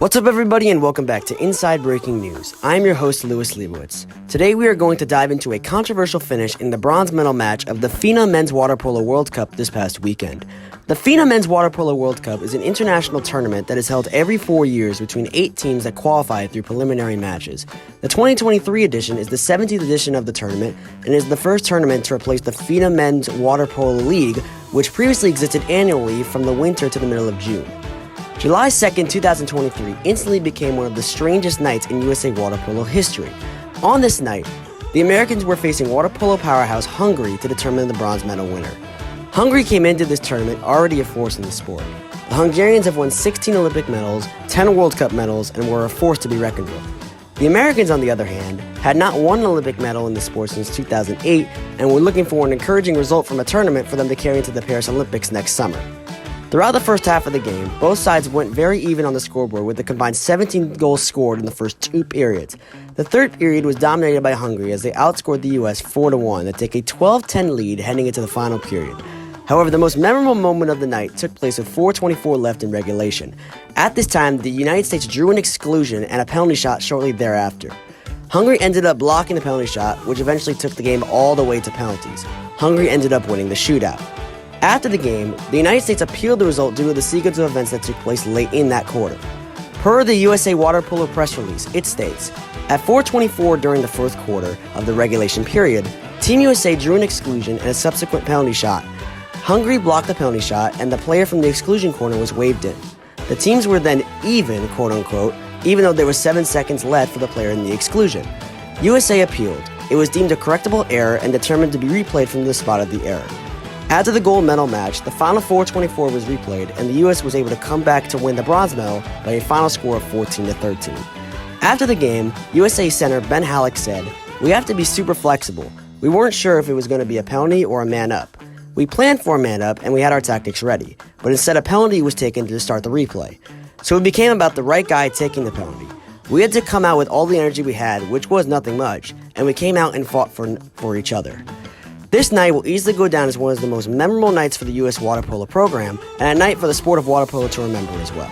What's up, everybody, and welcome back to Inside Breaking News. I'm your host, Louis Leibowitz. Today we are going to dive into a controversial finish in the bronze medal match of the FINA Men's Water Polo World Cup this past weekend. The FINA Men's Water Polo World Cup is an international tournament that is held every 4 years between 8 teams that qualify through preliminary matches. The 2023 edition is the 17th edition of the tournament and is the first tournament to replace the FINA Men's Water Polo League, which previously existed annually from the winter to the middle of June. July 2nd, 2023 instantly became one of the strangest nights in USA water polo history. On this night, the Americans were facing water polo powerhouse Hungary to determine the bronze medal winner. Hungary came into this tournament already a force in the sport. The Hungarians have won 16 Olympic medals, 10 World Cup medals, and were a force to be reckoned with. The Americans, on the other hand, had not won an Olympic medal in the sport since 2008 and were looking for an encouraging result from a tournament for them to carry into the Paris Olympics next summer. Throughout the first half of the game, both sides went very even on the scoreboard with a combined 17 goals scored in the first 2 periods. The third period was dominated by Hungary as they outscored the US 4-1 to take a 12-10 lead heading into the final period. However, the most memorable moment of the night took place with 4:24 left in regulation. At this time, the United States drew an exclusion and a penalty shot shortly thereafter. Hungary ended up blocking the penalty shot, which eventually took the game all the way to penalties. Hungary ended up winning the shootout. After the game, the United States appealed the result due to the sequence of events that took place late in that quarter. Per the USA Water Polo press release, it states, at 4:24 during the fourth quarter of the regulation period, Team USA drew an exclusion and a subsequent penalty shot. Hungary blocked the penalty shot and the player from the exclusion corner was waved in. The teams were then even, quote-unquote, even though there was 7 seconds left for the player in the exclusion. USA appealed. It was deemed a correctable error and determined to be replayed from the spot of the error. After the gold medal match, the final 4:24 was replayed, and the U.S. was able to come back to win the bronze medal by a final score of 14-13. After the game, USA center Ben Halleck said, "We have to be super flexible. We weren't sure if it was going to be a penalty or a man-up. We planned for a man-up, and we had our tactics ready, but instead a penalty was taken to start the replay. So it became about the right guy taking the penalty. We had to come out with all the energy we had, which was nothing much, and we came out and fought for each other." This night will easily go down as one of the most memorable nights for the U.S. water polo program, and a night for the sport of water polo to remember as well.